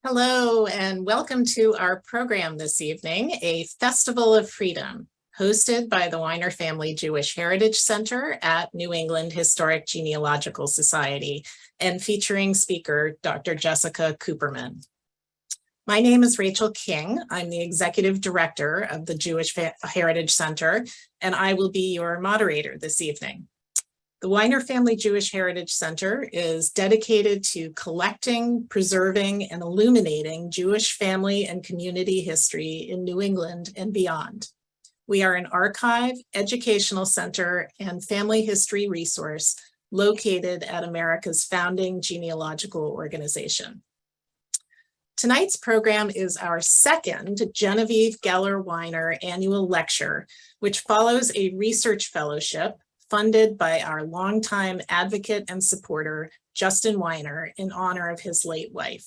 Hello, and welcome to our program this evening, a Festival of Freedom, hosted by the Wyner Family Jewish Heritage Center at New England Historic Genealogical Society, and featuring speaker Dr. Jessica Cooperman. My name is Rachel King. I'm the Executive Director of the Jewish Heritage Center, and I will be your moderator this evening. The Wyner Family Jewish Heritage Center is dedicated to collecting, preserving, and illuminating Jewish family and community history in New England and beyond. We are an archive, educational center, and family history resource located at America's founding genealogical organization. Tonight's program is our second Genevieve Wyner annual lecture, which follows a research fellowship funded by our longtime advocate and supporter, Justin Wyner, in honor of his late wife.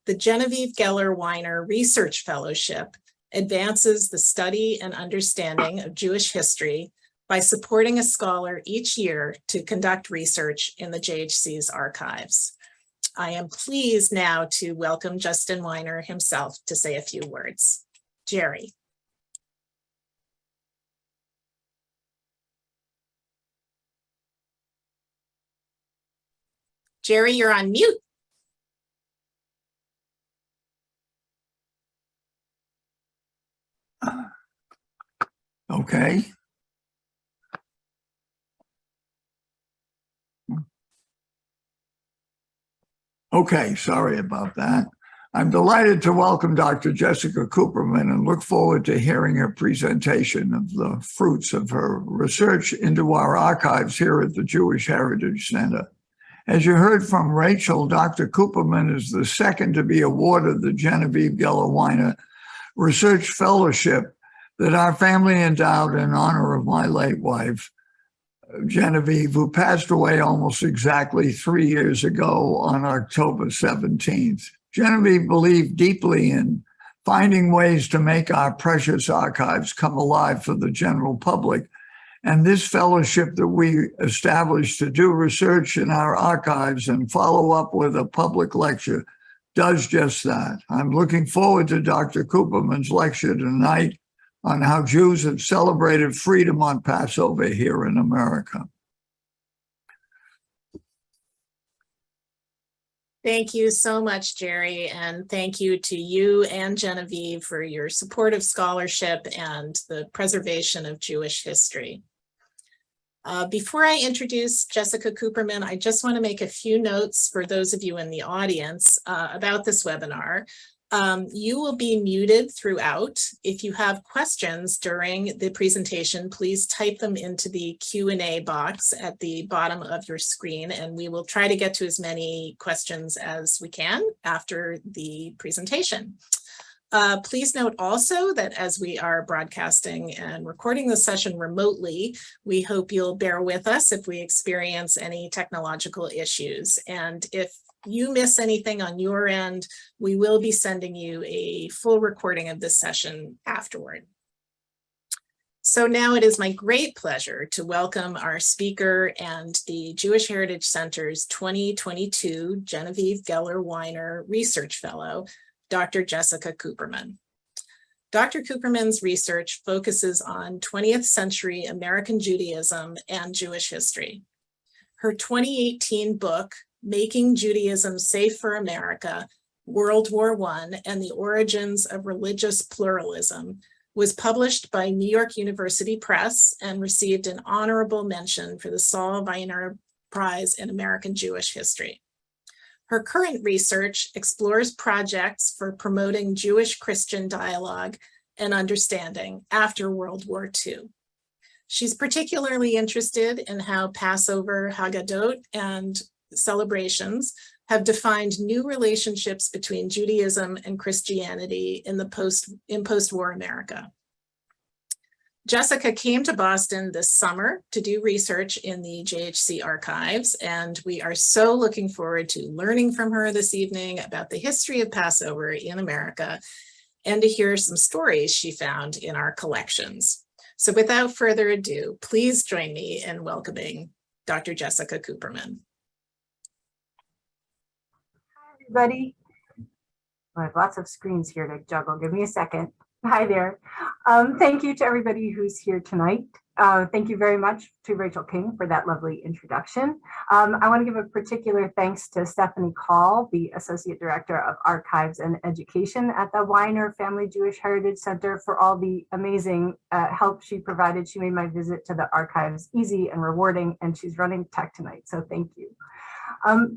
The Genevieve Wyner Research Fellowship advances the study and understanding of Jewish history by supporting a scholar each year to conduct research in the JHC's archives. I am pleased now to welcome Justin Wyner himself to say a few words. Jerry. Jerry, you're on mute. Okay. Okay, sorry about that. I'm delighted to welcome Dr. Jessica Cooperman and look forward to hearing her presentation of the fruits of her research into our archives here at the Jewish Heritage Center. As you heard from Rachel, Dr. Cooperman is the second to be awarded the Genevieve Wyner Research Fellowship that our family endowed in honor of my late wife, Genevieve, who passed away almost exactly 3 years ago on October 17th. Genevieve believed deeply in finding ways to make our precious archives come alive for the general public. And this fellowship that we established to do research in our archives and follow up with a public lecture does just that. I'm looking forward to Dr. Cooperman's lecture tonight on how Jews have celebrated freedom on Passover here in America. Thank you so much, Jerry, and thank you to you and Genevieve for your support of scholarship and the preservation of Jewish history. Before I introduce Jessica Cooperman, I just want to make a few notes for those of you in the audience about this webinar. You will be muted throughout. If you have questions during the presentation, please type them into the Q&A box at the bottom of your screen, and we will try to get to as many questions as we can after the presentation. Please note also that as we are broadcasting and recording the session remotely, we hope you'll bear with us if we experience any technological issues. And if you miss anything on your end, we will be sending you a full recording of this session afterward. So now it is my great pleasure to welcome our speaker and the Jewish Heritage Center's 2022 Genevieve Wyner Research Fellow, Dr. Jessica Cooperman. Dr. Cooperman's research focuses on 20th century American Judaism and Jewish history. Her 2018 book, Making Judaism Safe for America, World War I and the Origins of Religious Pluralism, was published by New York University Press and received an honorable mention for the Saul Weiner Prize in American Jewish History. Her current research explores projects for promoting Jewish-Christian dialogue and understanding after World War II. She's particularly interested in how Passover, haggadot, and celebrations have defined new relationships between Judaism and Christianity in post-war America. Jessica came to Boston this summer to do research in the JHC archives, and we are so looking forward to learning from her this evening about the history of Passover in America and to hear some stories she found in our collections. So without further ado, please join me in welcoming Dr. Jessica Cooperman. Hi, everybody. I have lots of screens here to juggle. Give me a second. Hi there. Thank you to everybody who's here tonight. Thank you very much to Rachel King for that lovely introduction. I want to give a particular thanks to Stephanie Call, the Associate Director of Archives and Education at the Wyner Family Jewish Heritage Center, for all the amazing help she provided. She made my visit to the archives easy and rewarding, and she's running tech tonight, so thank you.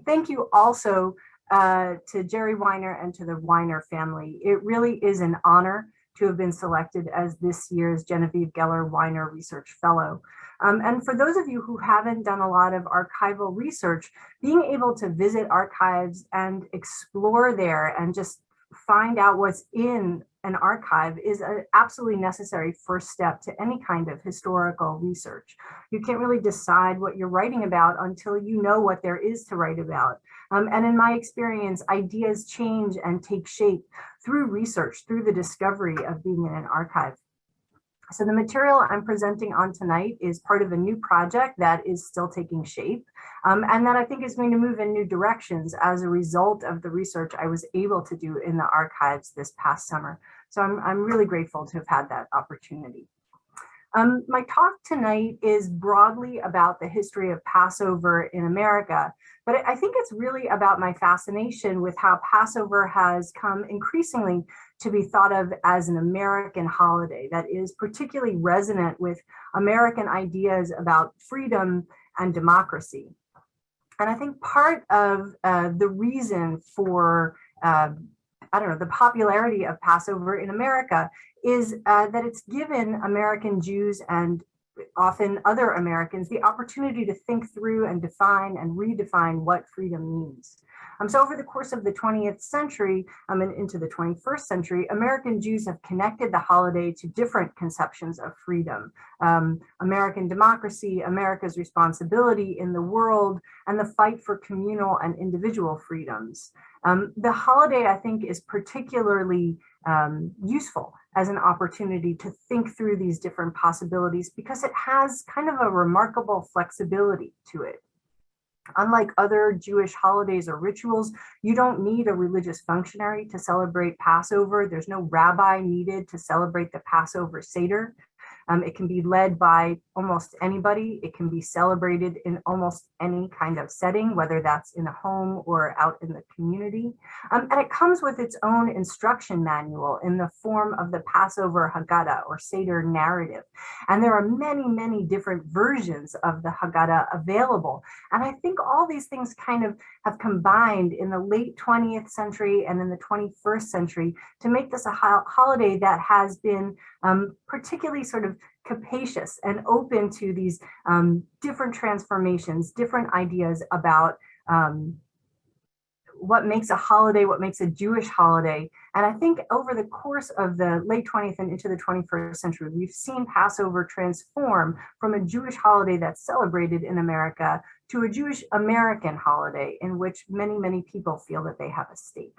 Thank you also to Jerry Wyner and to the Wyner family. It really is an honor to have been selected as this year's Genevieve Wyner Research Fellow. And for those of you who haven't done a lot of archival research, being able to visit archives and explore there and just find out what's in an archive is an absolutely necessary first step to any kind of historical research. You can't really decide what you're writing about until you know what there is to write about. And in my experience, ideas change and take shape through research, through the discovery of being in an archive. So the material I'm presenting on tonight is part of a new project that is still taking shape, and that I think is going to move in new directions as a result of the research I was able to do in the archives this past summer. So I'm really grateful to have had that opportunity. My talk tonight is broadly about the history of Passover in America, but I think it's really about my fascination with how Passover has come increasingly to be thought of as an American holiday that is particularly resonant with American ideas about freedom and democracy. And I think part of the reason for, the popularity of Passover in America is that it's given American Jews and often other Americans the opportunity to think through and define and redefine what freedom means. So over the course of the 20th century and into the 21st century, American Jews have connected the holiday to different conceptions of freedom, American democracy, America's responsibility in the world, and the fight for communal and individual freedoms. The holiday, I think, is particularly useful as an opportunity to think through these different possibilities because it has kind of a remarkable flexibility to it. Unlike other Jewish holidays or rituals, you don't need a religious functionary to celebrate Passover. There's no rabbi needed to celebrate the Passover seder. It can be led by almost anybody. It can be celebrated in almost any kind of setting, whether that's in a home or out in the community. And it comes with its own instruction manual in the form of the Passover haggadah or seder narrative. And there are many, many different versions of the haggadah available. And I think all these things kind of have combined in the late 20th century and in the 21st century to make this a holiday that has been particularly sort of capacious and open to these different transformations, different ideas about what makes a holiday, what makes a Jewish holiday. And I think over the course of the late 20th and into the 21st century, we've seen Passover transform from a Jewish holiday that's celebrated in America to a Jewish American holiday in which many, many people feel that they have a stake.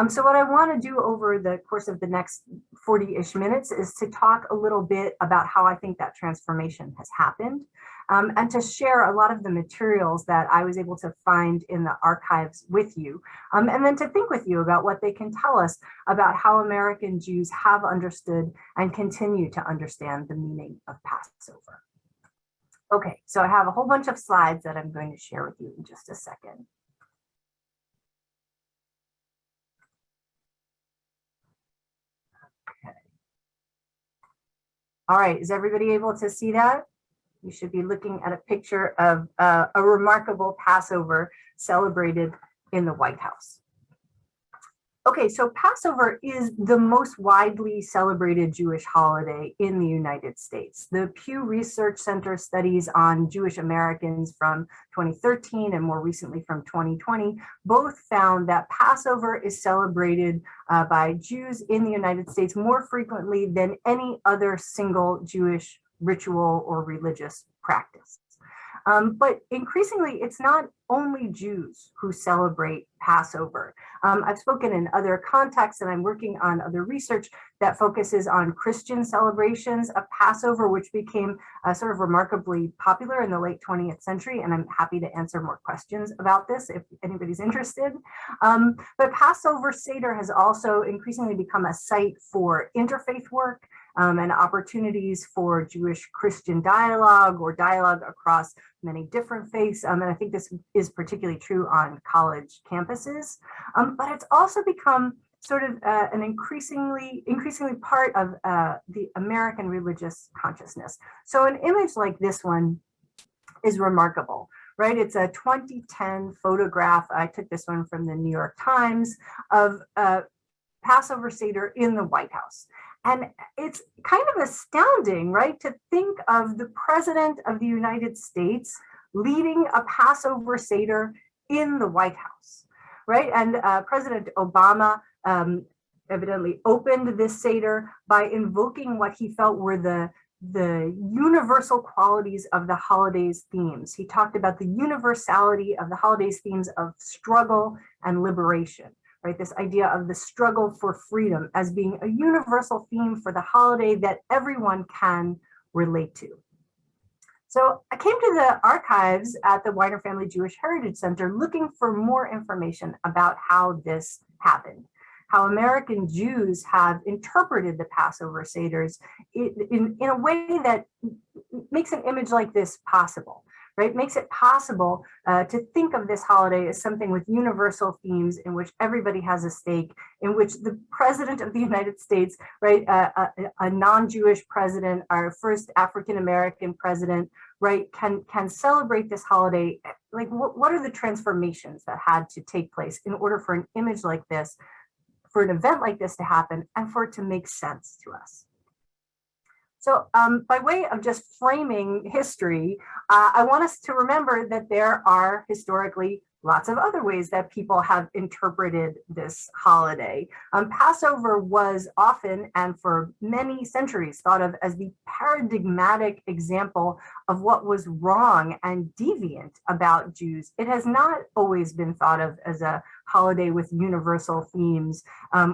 So what I want to do over the course of the next 40-ish minutes is to talk a little bit about how I think that transformation has happened, and to share a lot of the materials that I was able to find in the archives with you, and then to think with you about what they can tell us about how American Jews have understood and continue to understand the meaning of Passover. Okay, so I have a whole bunch of slides that I'm going to share with you in just a second. All right, is everybody able to see that? You should be looking at a picture of a remarkable Passover celebrated in the White House. Okay, so Passover is the most widely celebrated Jewish holiday in the United States. The Pew Research Center studies on Jewish Americans from 2013 and more recently from 2020 both found that Passover is celebrated by Jews in the United States more frequently than any other single Jewish ritual or religious practice. But increasingly, it's not only Jews who celebrate Passover. I've spoken in other contexts, and I'm working on other research that focuses on Christian celebrations of Passover, which became sort of remarkably popular in the late 20th century. And I'm happy to answer more questions about this if anybody's interested. But Passover Seder has also increasingly become a site for interfaith work and opportunities for Jewish-Christian dialogue or dialogue across many different faiths. And I think this is particularly true on college campuses. But it's also become sort of an increasingly part of the American religious consciousness. So an image like this one is remarkable, right? It's a 2010 photograph. I took this one from the New York Times of Passover Seder in the White House. And it's kind of astounding, right, to think of the President of the United States leading a Passover Seder in the White House, right? And President Obama evidently opened this Seder by invoking what he felt were the universal qualities of the holidays' themes. He talked about the universality of the holidays' themes of struggle and liberation. Right, this idea of the struggle for freedom as being a universal theme for the holiday that everyone can relate to. So I came to the archives at the Wyner Family Jewish Heritage Center looking for more information about how this happened, how American Jews have interpreted the Passover Seders in a way that makes an image like this possible. Right, makes it possible to think of this holiday as something with universal themes in which everybody has a stake, in which the President of the United States, right, a non-Jewish president, our first African-American president, right, can celebrate this holiday. Like, what are the transformations that had to take place in order for an image like this, for an event like this to happen, and for it to make sense to us? So by way of just framing history, I want us to remember that there are historically lots of other ways that people have interpreted this holiday. Passover was often, and for many centuries, thought of as the paradigmatic example of what was wrong and deviant about Jews. It has not always been thought of as a holiday with universal themes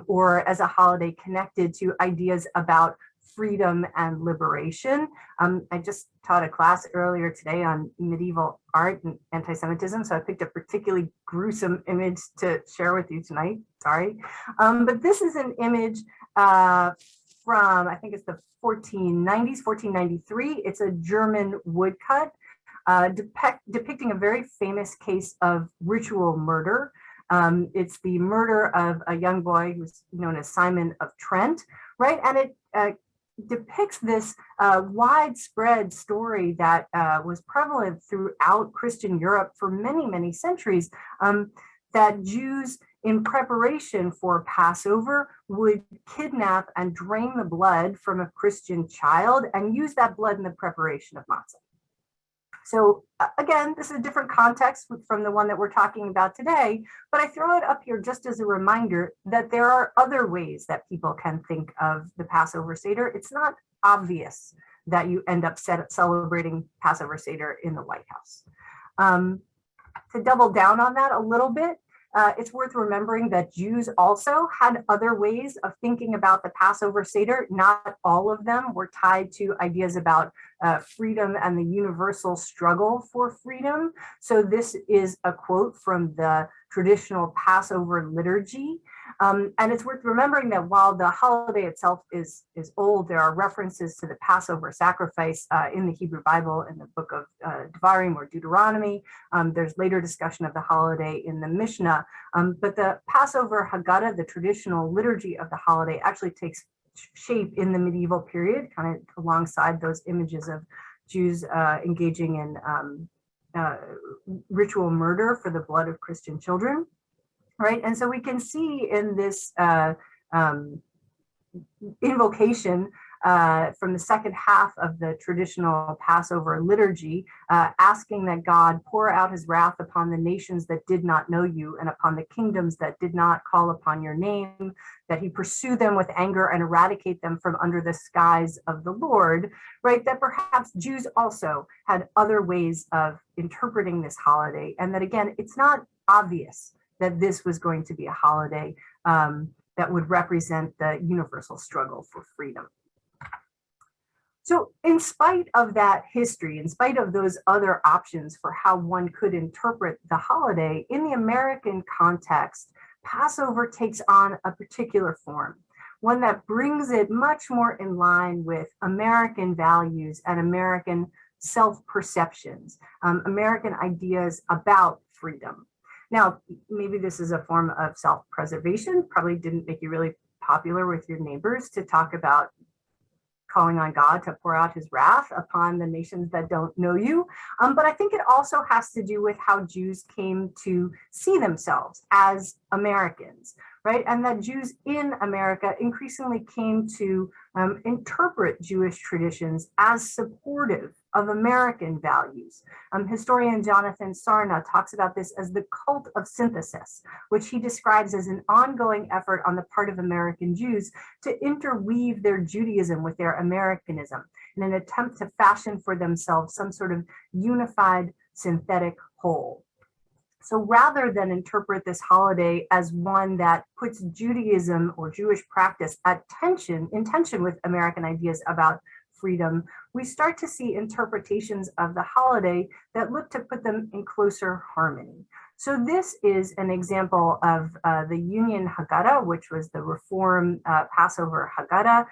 or as a holiday connected to ideas about freedom and liberation. I just taught a class earlier today on medieval art and anti-Semitism, so I picked a particularly gruesome image to share with you tonight. Sorry. But this is an image from, I think it's the 1490s, 1493. It's a German woodcut depicting a very famous case of ritual murder. It's the murder of a young boy who's known as Simon of Trent, right? And it depicts this widespread story that was prevalent throughout Christian Europe for many, many centuries, that Jews in preparation for Passover would kidnap and drain the blood from a Christian child and use that blood in the preparation of matzah. So again, this is a different context from the one that we're talking about today, but I throw it up here just as a reminder that there are other ways that people can think of the Passover Seder. It's not obvious that you end up celebrating Passover Seder in the White House. To double down on that a little bit, it's worth remembering that Jews also had other ways of thinking about the Passover Seder. Not all of them were tied to ideas about freedom and the universal struggle for freedom. So this is a quote from the traditional Passover liturgy. And it's worth remembering that while the holiday itself is old, there are references to the Passover sacrifice in the Hebrew Bible in the book of Devarim or Deuteronomy. There's later discussion of the holiday in the Mishnah. But the Passover haggadah, the traditional liturgy of the holiday, actually takes shape in the medieval period, kind of alongside those images of Jews engaging in ritual murder for the blood of Christian children. Right, and so we can see in this invocation from the second half of the traditional Passover liturgy, asking that God pour out his wrath upon the nations that did not know you and upon the kingdoms that did not call upon your name, that he pursue them with anger and eradicate them from under the skies of the Lord, right? That perhaps Jews also had other ways of interpreting this holiday, and that again, it's not obvious that this was going to be a holiday that would represent the universal struggle for freedom. So in spite of that history, in spite of those other options for how one could interpret the holiday, in the American context, Passover takes on a particular form, one that brings it much more in line with American values and American self-perceptions, American ideas about freedom. Now, maybe this is a form of self-preservation, probably didn't make you really popular with your neighbors to talk about calling on God to pour out his wrath upon the nations that don't know you. But I think it also has to do with how Jews came to see themselves as Americans, right? And that Jews in America increasingly came to interpret Jewish traditions as supportive of American values. Historian Jonathan Sarna talks about this as the cult of synthesis, which he describes as an ongoing effort on the part of American Jews to interweave their Judaism with their Americanism in an attempt to fashion for themselves some sort of unified synthetic whole. So rather than interpret this holiday as one that puts Judaism or Jewish practice in tension with American ideas about freedom, we start to see interpretations of the holiday that look to put them in closer harmony. So this is an example of the Union Haggadah, which was the Reform Passover Haggadah.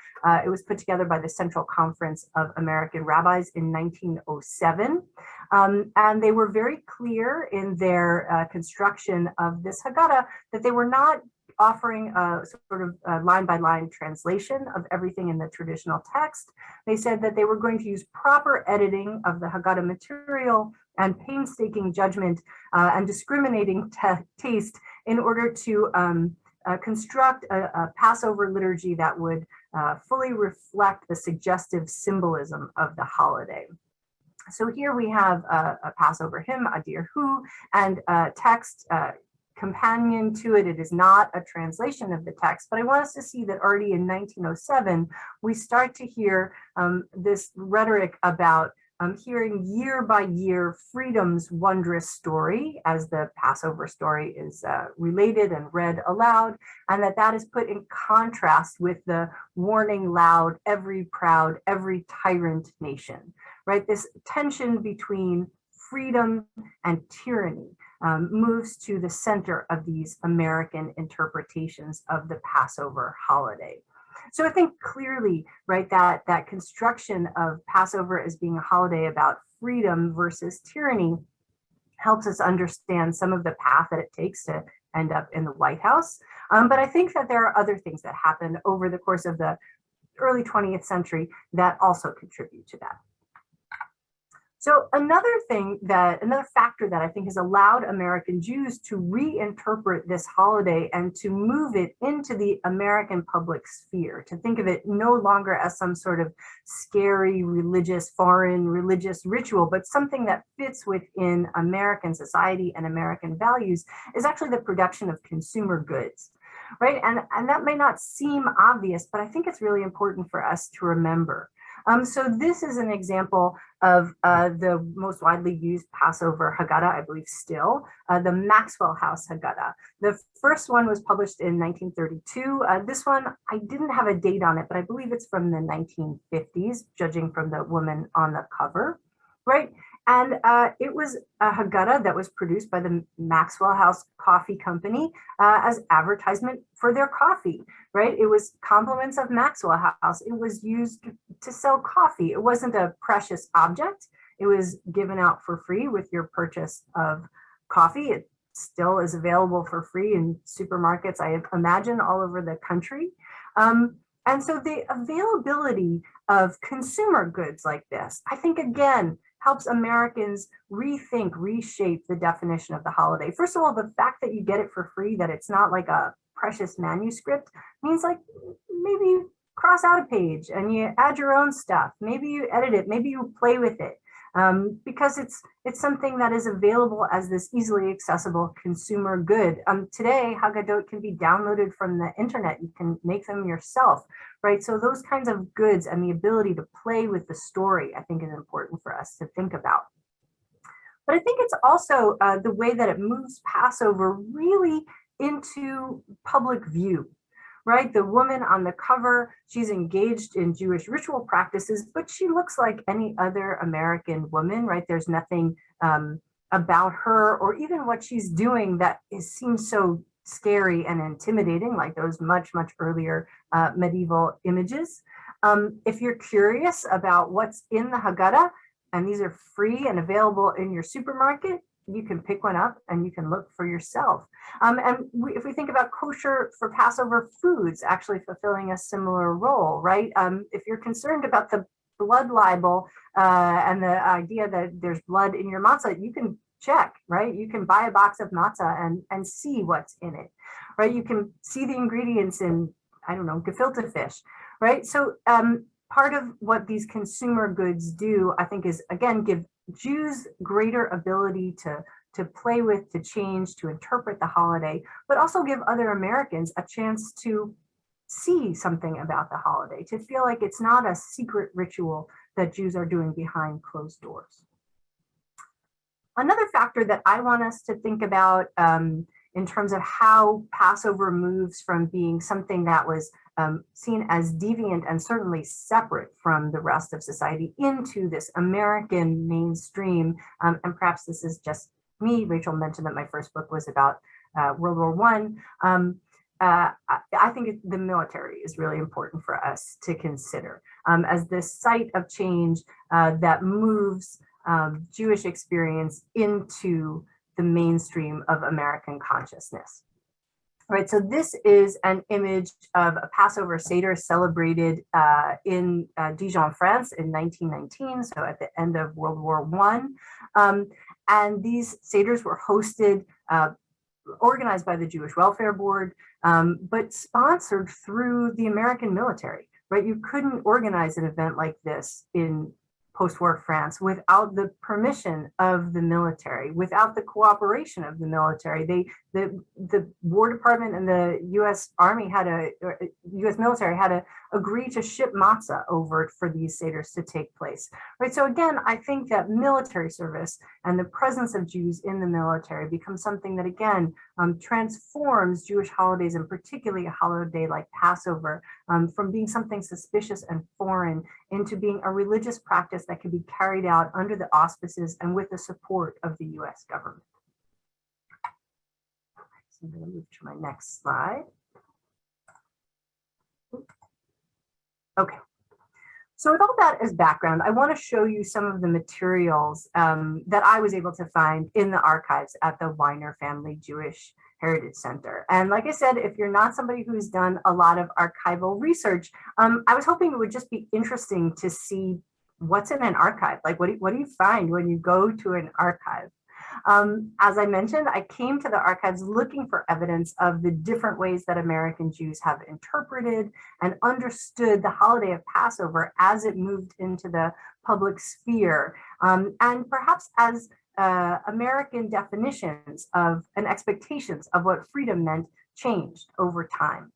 It was put together by the Central Conference of American Rabbis in 1907. And they were very clear in their construction of this Haggadah that they were not offering a sort of line-by-line translation of everything in the traditional text. They said that they were going to use proper editing of the Haggadah material and painstaking judgment and discriminating taste in order to construct a Passover liturgy that would fully reflect the suggestive symbolism of the holiday. So here we have a Passover hymn, Adir Hu, and a text companion to it. It is not a translation of the text, but I want us to see that already in 1907, we start to hear this rhetoric about hearing year by year freedom's wondrous story as the Passover story is related and read aloud, and that is put in contrast with the warning loud, every proud, every tyrant nation, right? This tension between freedom and tyranny moves to the center of these American interpretations of the Passover holiday. So I think clearly, right, that construction of Passover as being a holiday about freedom versus tyranny helps us understand some of the path that it takes to end up in the White House. But I think that there are other things that happen over the course of the early 20th century that also contribute to that. So another factor that I think has allowed American Jews to reinterpret this holiday and to move it into the American public sphere, to think of it no longer as some sort of scary foreign religious ritual, but something that fits within American society and American values, is actually the production of consumer goods. Right. And that may not seem obvious, but I think it's really important for us to remember. So this is an example of the most widely used Passover Haggadah, I believe still, the Maxwell House Haggadah. The first one was published in 1932. This one, I didn't have a date on it, but I believe it's from the 1950s, judging from the woman on the cover, right? And it was a Haggadah that was produced by the Maxwell House Coffee Company as advertisement for their coffee, right? It was compliments of Maxwell House. It was used to sell coffee. It wasn't a precious object. It was given out for free with your purchase of coffee. It still is available for free in supermarkets, I imagine, all over the country. And so the availability of consumer goods like this, I think, again, helps Americans rethink, reshape the definition of the holiday. First of all, the fact that you get it for free, that it's not like a precious manuscript, means like maybe cross out a page and you add your own stuff. Maybe you edit it, maybe you play with it, because it's something that is available as this easily accessible consumer good. Today, haggadot can be downloaded from the internet. You can make them yourself, right? So those kinds of goods and the ability to play with the story, I think, is important for us to think about. But I think it's also the way that it moves Passover really into public view, right? The woman on the cover, she's engaged in Jewish ritual practices, but she looks like any other American woman, right? There's nothing about her or even what she's doing that seems so scary and intimidating, like those much, much earlier medieval images. If you're curious about what's in the haggadah, and these are free and available in your supermarket, you can pick one up and you can look for yourself. If we think about kosher for Passover foods, actually fulfilling a similar role, right? If you're concerned about the blood libel and the idea that there's blood in your matzah, you can check, right? You can buy a box of matzah and see what's in it, right? You can see the ingredients in, I don't know, gefilte fish, right? So part of what these consumer goods do, I think, is, again, give Jews greater ability to play with, to change, to interpret the holiday, but also give other Americans a chance to see something about the holiday, to feel like it's not a secret ritual that Jews are doing behind closed doors. Another factor that I want us to think about in terms of how Passover moves from being something that was seen as deviant and certainly separate from the rest of society into this American mainstream, and perhaps this is just me. Rachel mentioned that my first book was about World War I. I think the military is really important for us to consider as this site of change that moves Jewish experience into the mainstream of American consciousness. Right, so this is an image of a Passover seder celebrated in Dijon, France in 1919, so at the end of World War I. And these seders were hosted, organized by the Jewish Welfare Board, but sponsored through the American military, right? You couldn't organize an event like this in post-war France without the permission of the military, without the cooperation of the military. The War Department and the U.S. Army U.S. military had to agree to ship matzah over for these seders to take place, right? So again, I think that military service and the presence of Jews in the military becomes something that, again, transforms Jewish holidays, and particularly a holiday like Passover, from being something suspicious and foreign into being a religious practice that can be carried out under the auspices and with the support of the U.S. government. So I'm going to move to my next slide. Okay. So with all that as background, I want to show you some of the materials that I was able to find in the archives at the Wyner Family Jewish Heritage Center. And like I said, if you're not somebody who's done a lot of archival research, I was hoping it would just be interesting to see what's in an archive. Like, what do you find when you go to an archive? As I mentioned, I came to the archives looking for evidence of the different ways that American Jews have interpreted and understood the holiday of Passover as it moved into the public sphere, and perhaps as American definitions of and expectations of what freedom meant changed over time.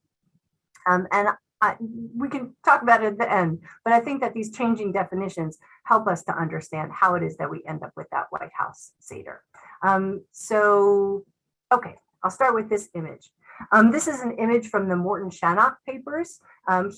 We can talk about it at the end, but I think that these changing definitions help us to understand how it is that we end up with that White House Seder. Okay, I'll start with this image. This is an image from the Morton Shannock papers.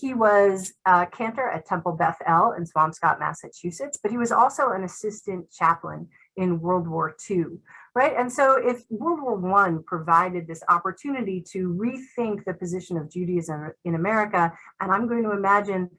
He was a cantor at Temple Beth El in Swampscott, Massachusetts, but he was also an assistant chaplain in World War II, right? And so if World War I provided this opportunity to rethink the position of Judaism in America, and I'm going to imagine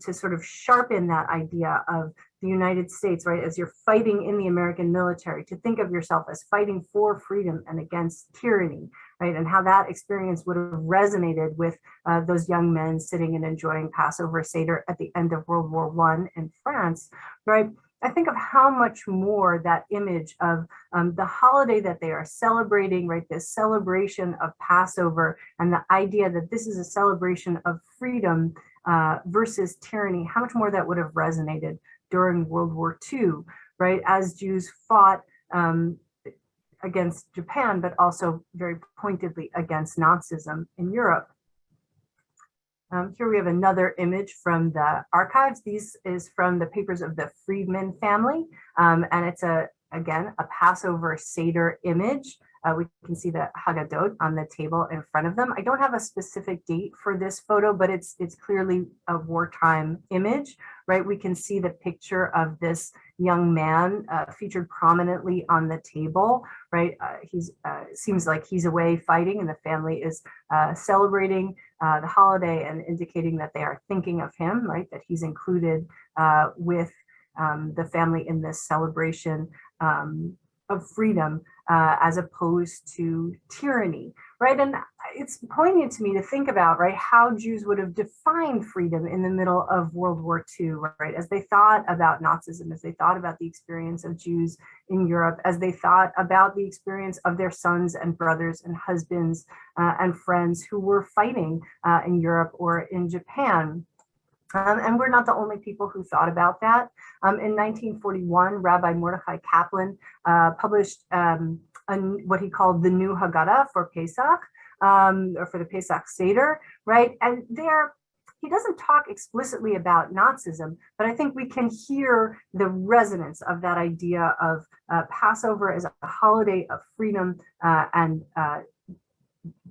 to sort of sharpen that idea of the United States, right, as you're fighting in the American military, to think of yourself as fighting for freedom and against tyranny, right, and how that experience would have resonated with those young men sitting and enjoying Passover Seder at the end of World War I in France, right? I think of how much more that image of the holiday that they are celebrating, right? This celebration of Passover and the idea that this is a celebration of freedom versus tyranny, how much more that would have resonated during World War II, right? As Jews fought against Japan, but also very pointedly against Nazism in Europe. Here we have another image from the archives. This is from the papers of the Friedman family, and it's again a Passover seder image. We can see the haggadah on the table in front of them. I don't have a specific date for this photo, but it's clearly a wartime image, right? We can see the picture of this young man featured prominently on the table, right? He's seems like he's away fighting, and the family is celebrating the holiday and indicating that they are thinking of him, right? That he's included with the family in this celebration of freedom as opposed to tyranny, right? And it's poignant to me to think about, right, how Jews would have defined freedom in the middle of World War II, right? As they thought about Nazism, as they thought about the experience of Jews in Europe, as they thought about the experience of their sons and brothers and husbands and friends who were fighting in Europe or in Japan. And we're not the only people who thought about that. In 1941, Rabbi Mordechai Kaplan published what he called the new haggadah for Pesach, or for the Pesach Seder, right? And there, he doesn't talk explicitly about Nazism, but I think we can hear the resonance of that idea of Passover as a holiday of freedom and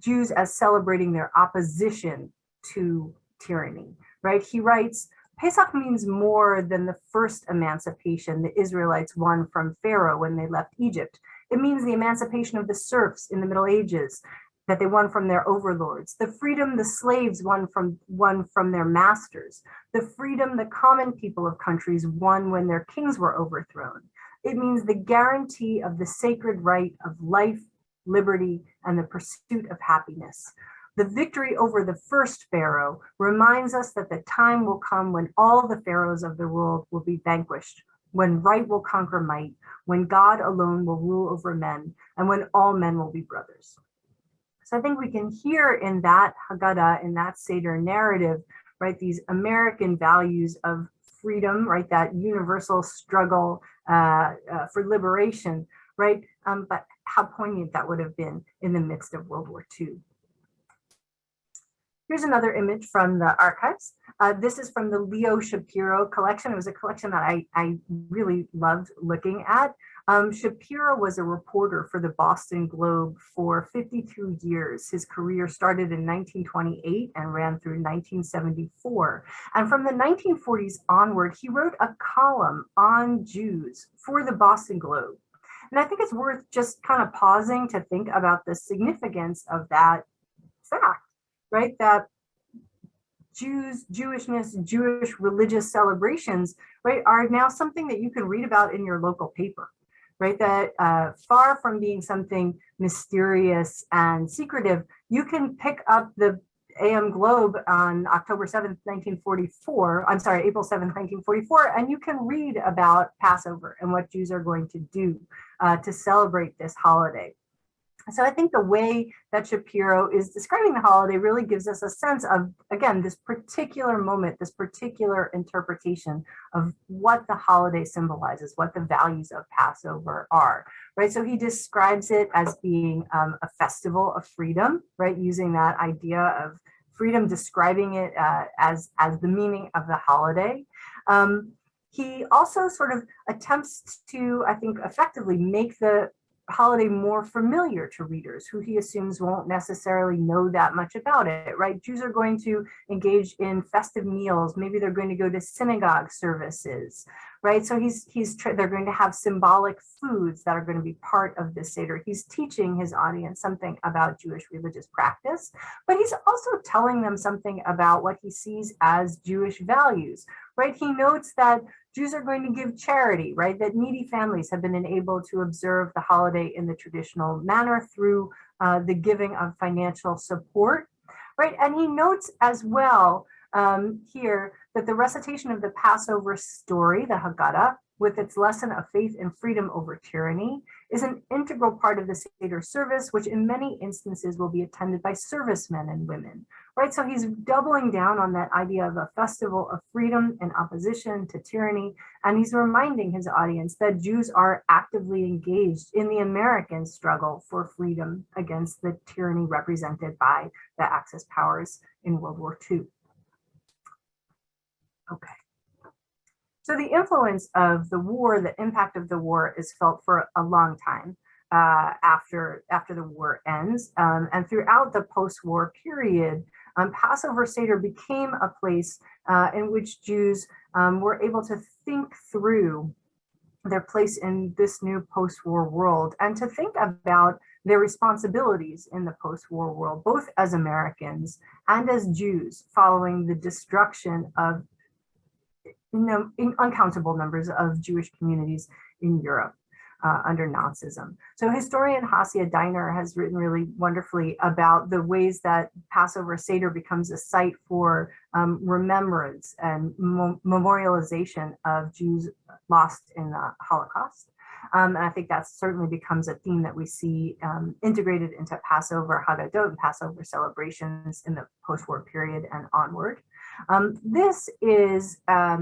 Jews as celebrating their opposition to tyranny. Right? He writes, Pesach means more than the first emancipation the Israelites won from Pharaoh when they left Egypt. It means the emancipation of the serfs in the Middle Ages that they won from their overlords, the freedom the slaves won from their masters, the freedom the common people of countries won when their kings were overthrown. It means the guarantee of the sacred right of life, liberty, and the pursuit of happiness. The victory over the first Pharaoh reminds us that the time will come when all the pharaohs of the world will be vanquished, when right will conquer might, when God alone will rule over men, and when all men will be brothers. So I think we can hear in that Haggadah, in that Seder narrative, right, these American values of freedom, right, that universal struggle for liberation, right, but how poignant that would have been in the midst of World War II. Here's another image from the archives. This is from the Leo Shapiro collection. It was a collection that I really loved looking at. Shapiro was a reporter for the Boston Globe for 52 years. His career started in 1928 and ran through 1974. And from the 1940s onward, he wrote a column on Jews for the Boston Globe. And I think it's worth just kind of pausing to think about the significance of that fact. Right, that Jewishness, Jewish religious celebrations, right, are now something that you can read about in your local paper, right? That far from being something mysterious and secretive, you can pick up the AM Globe on October 7th, 1944, I'm sorry, April 7th, 1944, and you can read about Passover and what Jews are going to do to celebrate this holiday. So I think the way that Shapiro is describing the holiday really gives us a sense of, again, this particular moment, this particular interpretation of what the holiday symbolizes, what the values of Passover are, right? So he describes it as being a festival of freedom, right? Using that idea of freedom, describing it as the meaning of the holiday. He also sort of attempts to, I think, effectively make the holiday more familiar to readers who he assumes won't necessarily know that much about it, right? Jews are going to engage in festive meals. Maybe they're going to go to synagogue services, right? So they're going to have symbolic foods that are going to be part of this Seder. He's teaching his audience something about Jewish religious practice, but he's also telling them something about what he sees as Jewish values, right? He notes that Jews are going to give charity, right? That needy families have been enabled to observe the holiday in the traditional manner through the giving of financial support, right? And he notes as well here that the recitation of the Passover story, the Haggadah, with its lesson of faith and freedom over tyranny, is an integral part of the Seder service, which in many instances will be attended by servicemen and women, right? So he's doubling down on that idea of a festival of freedom in opposition to tyranny. And he's reminding his audience that Jews are actively engaged in the American struggle for freedom against the tyranny represented by the Axis powers in World War II. Okay. So the influence of the war, the impact of the war is felt for a long time after the war ends. And throughout the post-war period, Passover Seder became a place in which Jews were able to think through their place in this new post-war world and to think about their responsibilities in the post-war world, both as Americans and as Jews, following the destruction of uncountable numbers of Jewish communities in Europe under Nazism. So historian Hasia Diner has written really wonderfully about the ways that Passover Seder becomes a site for remembrance and memorialization of Jews lost in the Holocaust. And I think that certainly becomes a theme that we see integrated into Passover haggadah and Passover celebrations in the post-war period and onward. This is a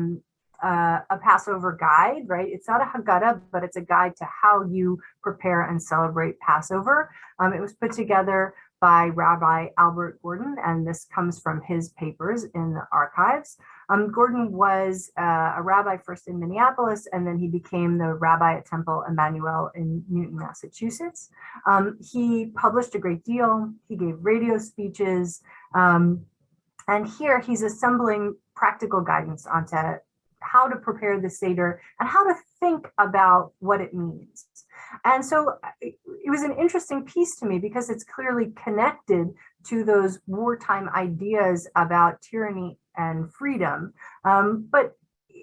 Passover guide, right? It's not a haggadah, but it's a guide to how you prepare and celebrate Passover. It was put together by Rabbi Albert Gordon, and this comes from his papers in the archives. Gordon was a rabbi first in Minneapolis, and then he became the rabbi at Temple Emmanuel in Newton, Massachusetts. He published a great deal. He gave radio speeches. And here he's assembling practical guidance onto how to prepare the Seder and how to think about what it means. And so it was an interesting piece to me because it's clearly connected to those wartime ideas about tyranny and freedom, but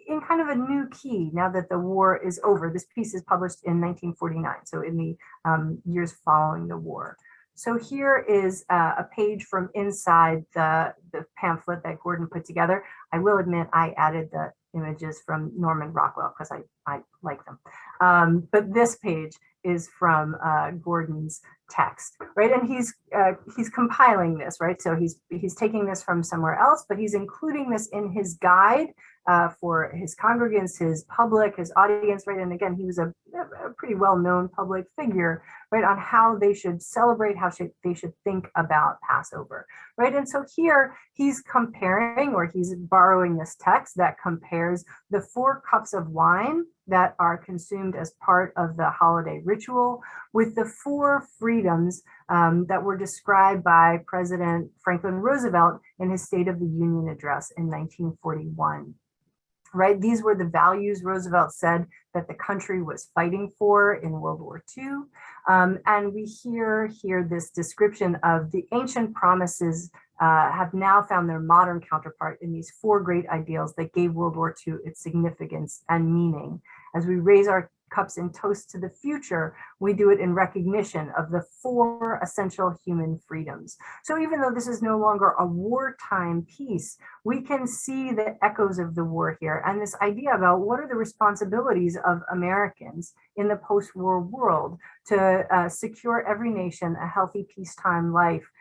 in kind of a new key now that the war is over. This piece is published in 1949, so in the years following the war. So here is a page from inside the pamphlet that Gordon put together. I will admit I added the images from Norman Rockwell because I like them. But this page is from Gordon's text, right? And he's compiling this, right? So he's taking this from somewhere else, but he's including this in his guide for his congregants, his public, his audience, right? And again, he was a pretty well-known public figure, right, on how they should celebrate, how they should think about Passover, right? And so here he's comparing, or he's borrowing this text that compares the 4 cups of wine that are consumed as part of the holiday ritual with the 4 freedoms that were described by President Franklin Roosevelt in his State of the Union address in 1941. Right, these were the values Roosevelt said that the country was fighting for in World War II. And we hear this description of the ancient promises have now found their modern counterpart in these 4 great ideals that gave World War II its significance and meaning. As we raise our cups in toast to the future, we do it in recognition of the 4 essential human freedoms. So even though this is no longer a wartime piece, we can see the echoes of the war here and this idea about what are the responsibilities of Americans in the post-war world to secure every nation a healthy peacetime life,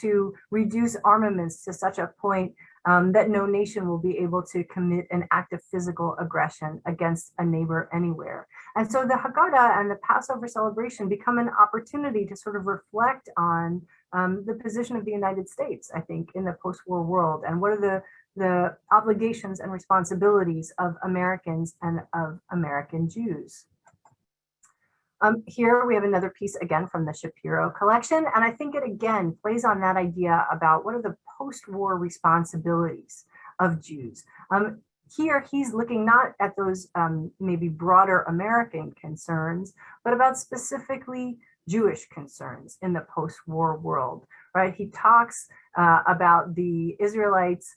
to reduce armaments to such a point that no nation will be able to commit an act of physical aggression against a neighbor anywhere. And so the Haggadah and the Passover celebration become an opportunity to sort of reflect on the position of the United States, I think, in the post-war world, and what are the obligations and responsibilities of Americans and of American Jews. Here we have another piece again from the Shapiro collection, and I think it again plays on that idea about what are the post-war responsibilities of Jews. Here he's looking not at those maybe broader American concerns, but about specifically Jewish concerns in the post-war world, right? He talks about the Israelites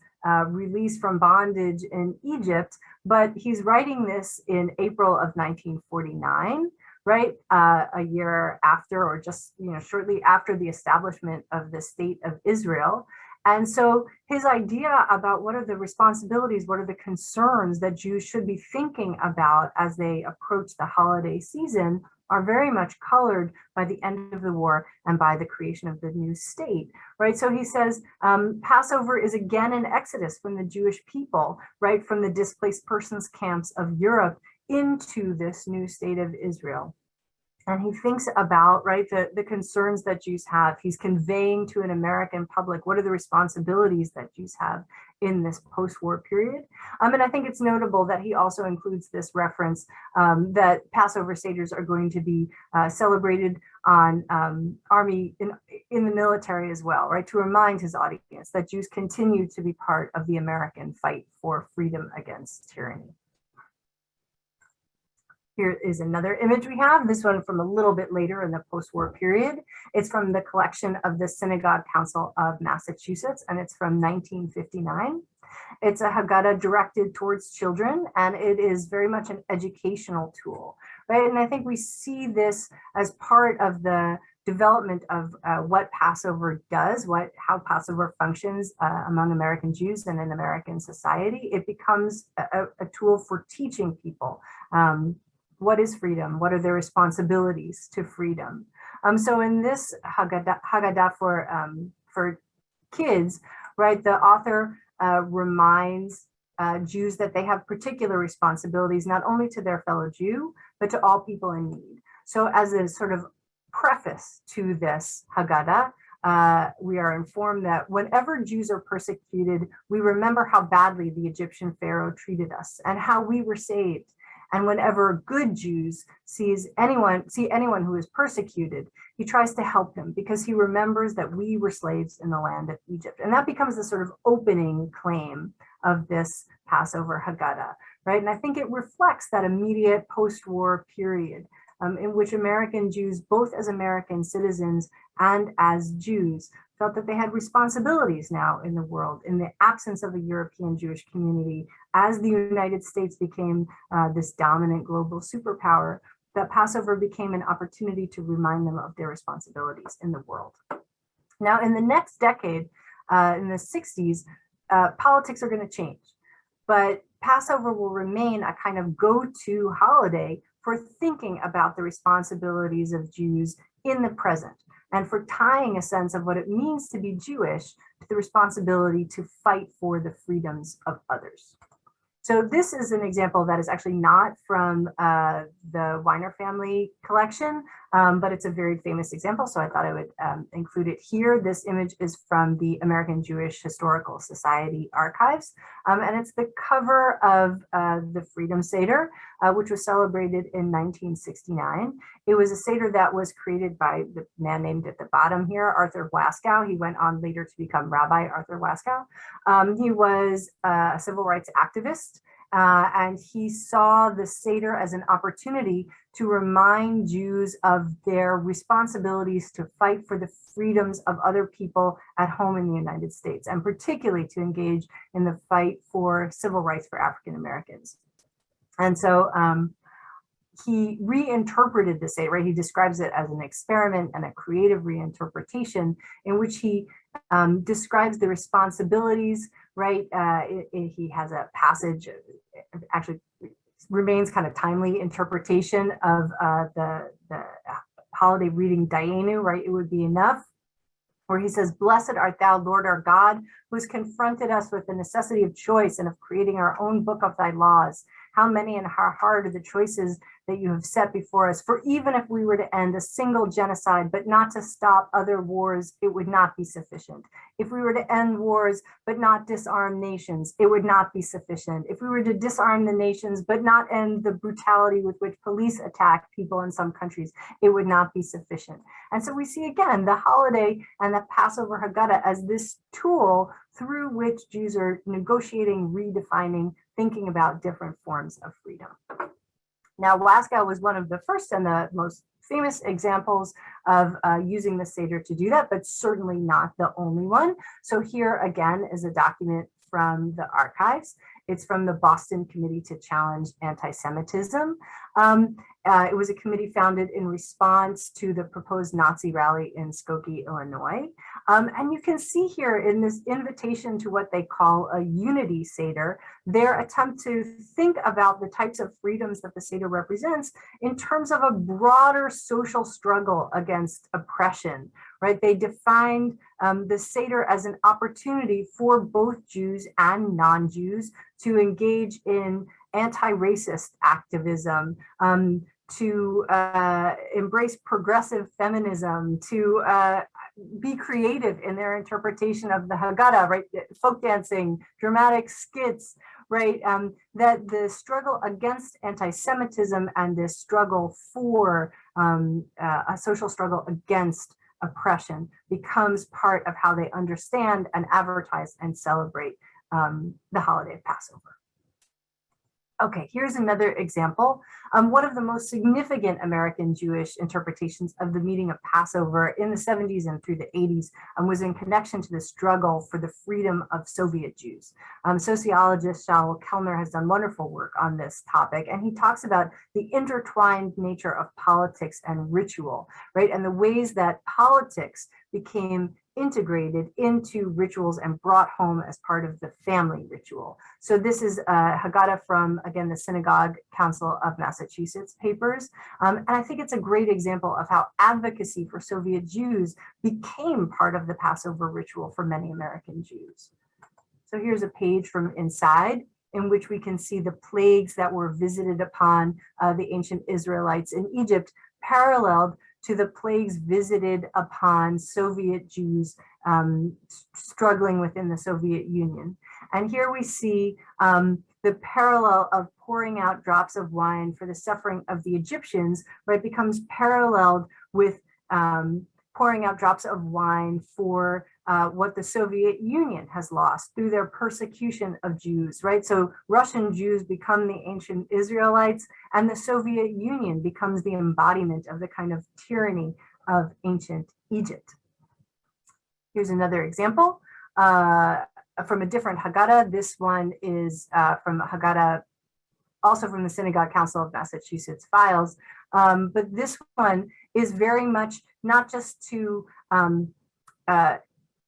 released from bondage in Egypt, but he's writing this in April of 1949. Right, a year after, or just shortly after the establishment of the State of Israel. And so his idea about what are the responsibilities, what are the concerns that Jews should be thinking about as they approach the holiday season are very much colored by the end of the war and by the creation of the new state, right? So he says, Passover is again an exodus from the Jewish people, right, from the displaced persons camps of Europe into this new state of Israel. And he thinks about, right, the concerns that Jews have. He's conveying to an American public what are the responsibilities that Jews have in this post-war period. And I think it's notable that he also includes this reference that Passover seders are going to be celebrated on army in the military as well, right, to remind his audience that Jews continue to be part of the American fight for freedom against tyranny. Here is another image we have, this one from a little bit later in the post-war period. It's from the collection of the Synagogue Council of Massachusetts, and it's from 1959. It's a haggadah directed towards children, and it is very much an educational tool, right? And I think we see this as part of the development of what Passover does, how Passover functions among American Jews and in American society. It becomes a tool for teaching people what is freedom? What are their responsibilities to freedom? So in this haggadah for kids, right, the author reminds Jews that they have particular responsibilities, not only to their fellow Jew, but to all people in need. So as a sort of preface to this haggadah, we are informed that whenever Jews are persecuted, we remember how badly the Egyptian Pharaoh treated us and how we were saved. And whenever good Jews see anyone who is persecuted, he tries to help him because he remembers that we were slaves in the land of Egypt. And that becomes the sort of opening claim of this Passover haggadah, right? And I think it reflects that immediate post-war period in which American Jews, both as American citizens and as Jews, felt that they had responsibilities now in the world in the absence of a European Jewish community. As the United States became this dominant global superpower, that Passover became an opportunity to remind them of their responsibilities in the world. Now, in the next decade, in the 60s, politics are going to change, but Passover will remain a kind of go-to holiday for thinking about the responsibilities of Jews in the present, and for tying a sense of what it means to be Jewish to the responsibility to fight for the freedoms of others. So this is an example that is actually not from the Wyner family collection, but it's a very famous example, so I thought I would include it here. This image is from the American Jewish Historical Society archives, and it's the cover of the Freedom Seder, which was celebrated in 1969. It was a Seder that was created by the man named at the bottom here, Arthur Waskow. He went on later to become Rabbi Arthur Waskow. He was a civil rights activist, and he saw the Seder as an opportunity to remind Jews of their responsibilities to fight for the freedoms of other people at home in the United States, and particularly to engage in the fight for civil rights for African Americans. And so he reinterpreted the Seder, right? He describes it as an experiment and a creative reinterpretation in which he describes the responsibilities, right? He has a passage, actually remains kind of timely interpretation of the holiday reading Dayenu, right? It would be enough, where he says, "Blessed art thou, Lord our God, who has confronted us with the necessity of choice and of creating our own book of thy laws. How many and how hard are the choices that you have set before us? For even if we were to end a single genocide, but not to stop other wars, it would not be sufficient. If we were to end wars, but not disarm nations, it would not be sufficient. If we were to disarm the nations, but not end the brutality with which police attack people in some countries, it would not be sufficient." And so we see again the holiday and the Passover Haggadah as this tool through which Jews are negotiating, redefining, thinking about different forms of freedom. Now, Waskow was one of the first and the most famous examples of using the Seder to do that, but certainly not the only one. So here again is a document from the archives. It's from the Boston Committee to Challenge Anti-Semitism. It was a committee founded in response to the proposed Nazi rally in Skokie, Illinois. And you can see here in this invitation to what they call a unity seder, their attempt to think about the types of freedoms that the seder represents in terms of a broader social struggle against oppression, right? They defined the seder as an opportunity for both Jews and non-Jews to engage in anti-racist activism, to embrace progressive feminism, to be creative in their interpretation of the haggadah, right? Folk dancing, dramatic skits, right? That the struggle against anti-Semitism and this struggle for a social struggle against oppression becomes part of how they understand and advertise and celebrate the holiday of Passover. Okay, here's another example. One of the most significant American Jewish interpretations of the meaning of Passover in the 70s and through the 80s was in connection to the struggle for the freedom of Soviet Jews. Sociologist Shaul Kellner has done wonderful work on this topic, and he talks about the intertwined nature of politics and ritual, right? And the ways that politics became integrated into rituals and brought home as part of the family ritual. So this is a haggadah from, again, the Synagogue Council of Massachusetts papers. And I think it's a great example of how advocacy for Soviet Jews became part of the Passover ritual for many American Jews. So here's a page from inside in which we can see the plagues that were visited upon the ancient Israelites in Egypt, paralleled to the plagues visited upon Soviet Jews struggling within the Soviet Union. And here we see the parallel of pouring out drops of wine for the suffering of the Egyptians, right, becomes paralleled with pouring out drops of wine for what the Soviet Union has lost through their persecution of Jews, right? So Russian Jews become the ancient Israelites, and the Soviet Union becomes the embodiment of the kind of tyranny of ancient Egypt. Here's another example from a different haggadah. This one is from a haggadah also from the Synagogue Council of Massachusetts files. But this one is very much not just to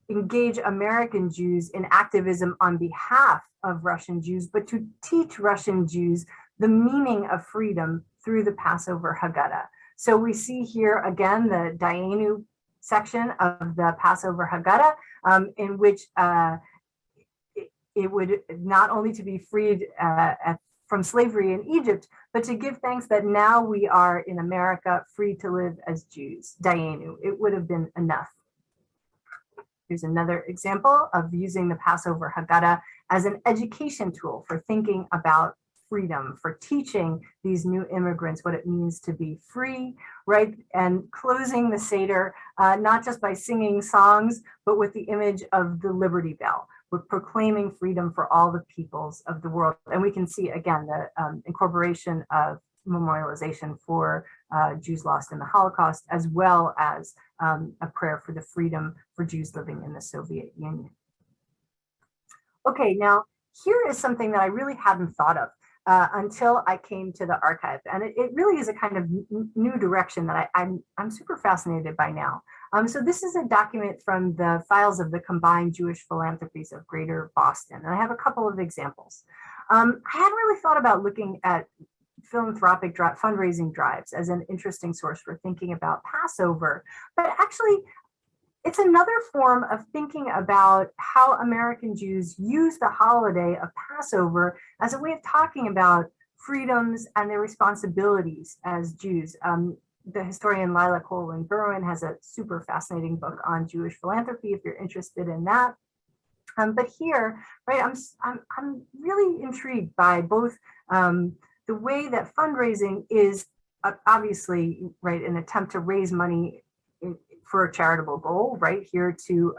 engage American Jews in activism on behalf of Russian Jews, but to teach Russian Jews the meaning of freedom through the Passover Haggadah. So we see here again the Dayenu section of the Passover Haggadah, in which it would not only to be freed from slavery in Egypt, but to give thanks that now we are in America free to live as Jews. Dayenu, it would have been enough. Here's another example of using the Passover Haggadah as an education tool for thinking about freedom, for teaching these new immigrants what it means to be free, right? And closing the Seder, not just by singing songs, but with the image of the Liberty Bell. We're proclaiming freedom for all the peoples of the world. And we can see, again, the incorporation of memorialization for Jews lost in the Holocaust, as well as a prayer for the freedom for Jews living in the Soviet Union. Okay, now here is something that I really hadn't thought of until I came to the archive. And it really is a kind of new direction that I'm super fascinated by now. So this is a document from the files of the Combined Jewish Philanthropies of Greater Boston. And I have a couple of examples. I hadn't really thought about looking at philanthropic fundraising drives as an interesting source for thinking about Passover, but actually it's another form of thinking about how American Jews use the holiday of Passover as a way of talking about freedoms and their responsibilities as Jews. The historian Lila Colwyn-Berwin has a super fascinating book on Jewish philanthropy if you're interested in that. But here, right, I'm really intrigued by both the way that fundraising is obviously, right, an attempt to raise money for a charitable goal, right, here to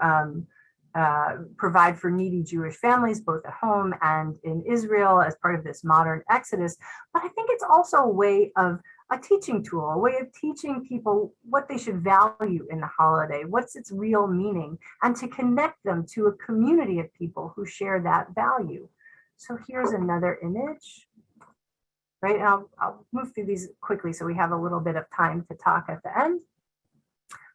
provide for needy Jewish families, both at home and in Israel as part of this modern exodus. But I think it's also a way of a teaching tool, a way of teaching people what they should value in the holiday, what's its real meaning, and to connect them to a community of people who share that value. So here's another image, right? And I'll move through these quickly so we have a little bit of time to talk at the end.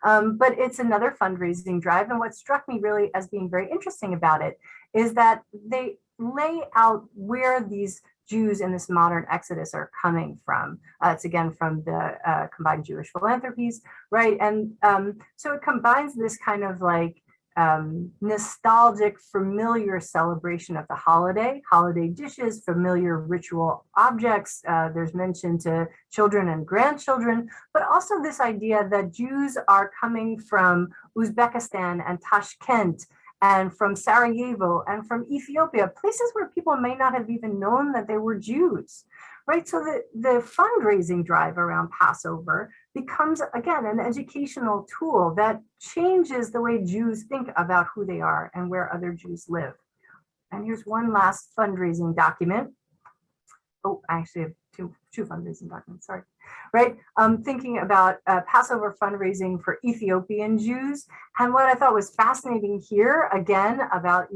But it's another fundraising drive. And what struck me really as being very interesting about it is that they lay out where these Jews in this modern exodus are coming from. It's again from the Combined Jewish Philanthropies, right? And so it combines this kind of like nostalgic, familiar celebration of the holiday dishes, familiar ritual objects. There's mention to children and grandchildren, but also this idea that Jews are coming from Uzbekistan and Tashkent and from Sarajevo and from Ethiopia, places where people may not have even known that they were Jews, right? So the fundraising drive around Passover becomes, again, an educational tool that changes the way Jews think about who they are and where other Jews live. And here's one last fundraising document. Oh, I actually have two fundraising documents, sorry. Right, thinking about Passover fundraising for Ethiopian Jews. And what I thought was fascinating here, again, about,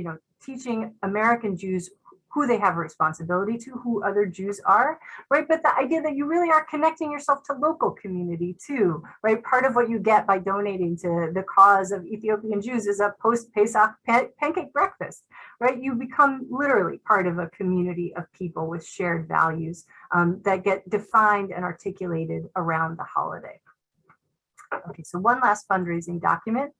teaching American Jews who they have a responsibility to, who other Jews are, right? But the idea that you really are connecting yourself to local community too, right? Part of what you get by donating to the cause of Ethiopian Jews is a post-Pesach pancake breakfast, right? You become literally part of a community of people with shared values that get defined and articulated around the holiday. Okay, so one last fundraising document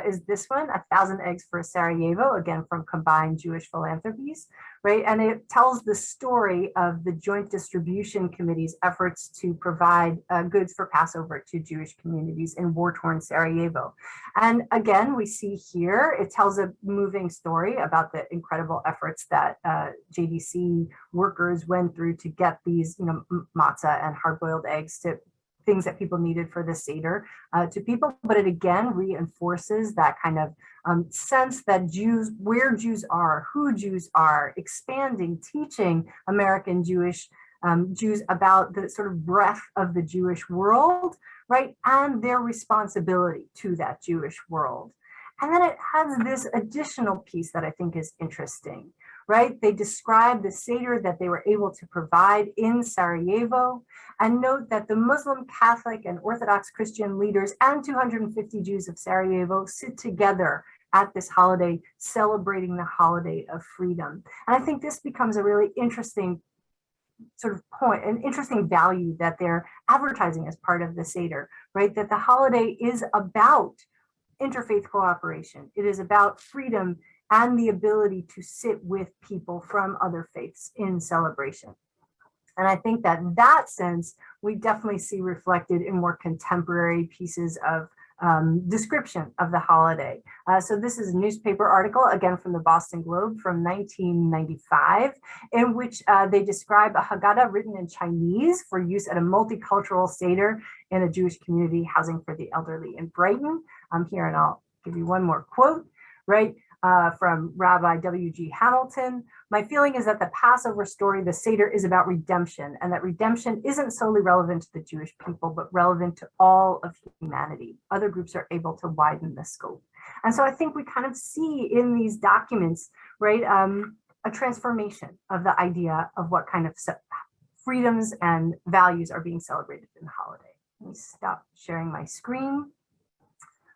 is this one, 1,000 Eggs for Sarajevo, again from Combined Jewish Philanthropies, right? And it tells the story of the Joint Distribution Committee's efforts to provide goods for Passover to Jewish communities in war-torn Sarajevo. And again, we see here, it tells a moving story about the incredible efforts that JDC workers went through to get these, matzah and hard-boiled eggs to things that people needed for the seder to people, but it again reinforces that kind of sense that Jews, where Jews are, who Jews are, expanding, teaching American Jews about the sort of breadth of the Jewish world, right, and their responsibility to that Jewish world. And then it has this additional piece that I think is interesting, right? They describe the seder that they were able to provide in Sarajevo, and note that the Muslim, Catholic, and Orthodox Christian leaders and 250 Jews of Sarajevo sit together at this holiday, celebrating the holiday of freedom. And I think this becomes a really interesting sort of point, an interesting value that they're advertising as part of the seder, right? That the holiday is about interfaith cooperation. It is about freedom and the ability to sit with people from other faiths in celebration. And I think that sense we definitely see reflected in more contemporary pieces of description of the holiday. So this is a newspaper article, again from the Boston Globe from 1995, in which they describe a haggadah written in Chinese for use at a multicultural seder in a Jewish community housing for the elderly in Brighton. I'm here and I'll give you one more quote, right? From Rabbi W.G. Hamilton. My feeling is that the Passover story, the Seder, is about redemption, and that redemption isn't solely relevant to the Jewish people, but relevant to all of humanity. Other groups are able to widen the scope. And so I think we kind of see in these documents, right, a transformation of the idea of what kind of freedoms and values are being celebrated in the holiday. Let me stop sharing my screen.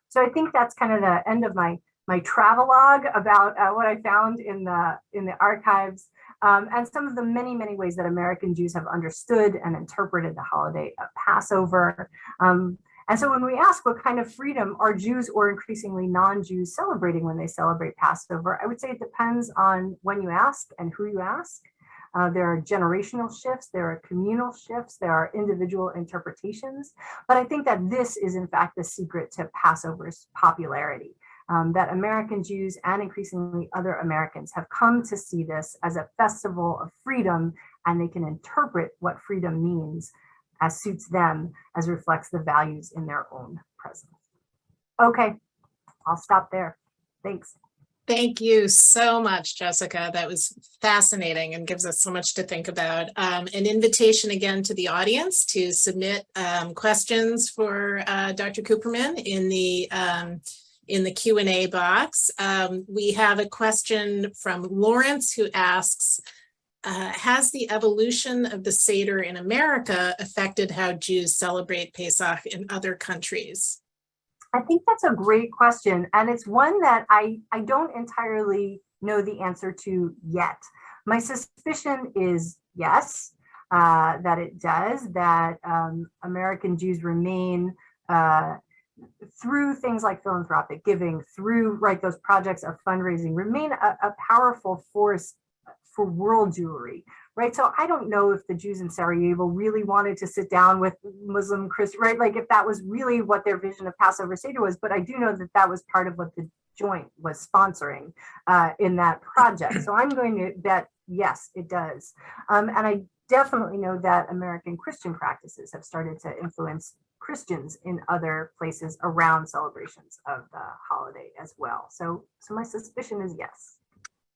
So I think that's kind of the end of my travelogue about what I found in the archives and some of the many, many ways that American Jews have understood and interpreted the holiday of Passover. And so when we ask what kind of freedom are Jews or increasingly non-Jews celebrating when they celebrate Passover, I would say it depends on when you ask and who you ask. There are generational shifts, there are communal shifts, there are individual interpretations. But I think that this is in fact the secret to Passover's popularity. That American Jews and increasingly other Americans have come to see this as a festival of freedom, and they can interpret what freedom means as suits them, as reflects the values in their own presence. Okay, I'll stop there. Thanks. Thank you so much, Jessica. That was fascinating and gives us so much to think about. An invitation again to the audience to submit questions for Dr. Cooperman in the Q&A box. We have a question from Lawrence who asks, has the evolution of the Seder in America affected how Jews celebrate Pesach in other countries? I think that's a great question. And it's one that I don't entirely know the answer to yet. My suspicion is yes, that it does, that American Jews remain through things like philanthropic giving, through those projects of fundraising, remain a powerful force for world Jewry, right? So I don't know if the Jews in Sarajevo really wanted to sit down with Muslim Christian, right? Like if that was really what their vision of Passover Seder was, but I do know that that was part of what the Joint was sponsoring in that project. So I'm going to bet yes, it does. And I definitely know that American Christian practices have started to influence Christians in other places around celebrations of the holiday as well. So my suspicion is yes.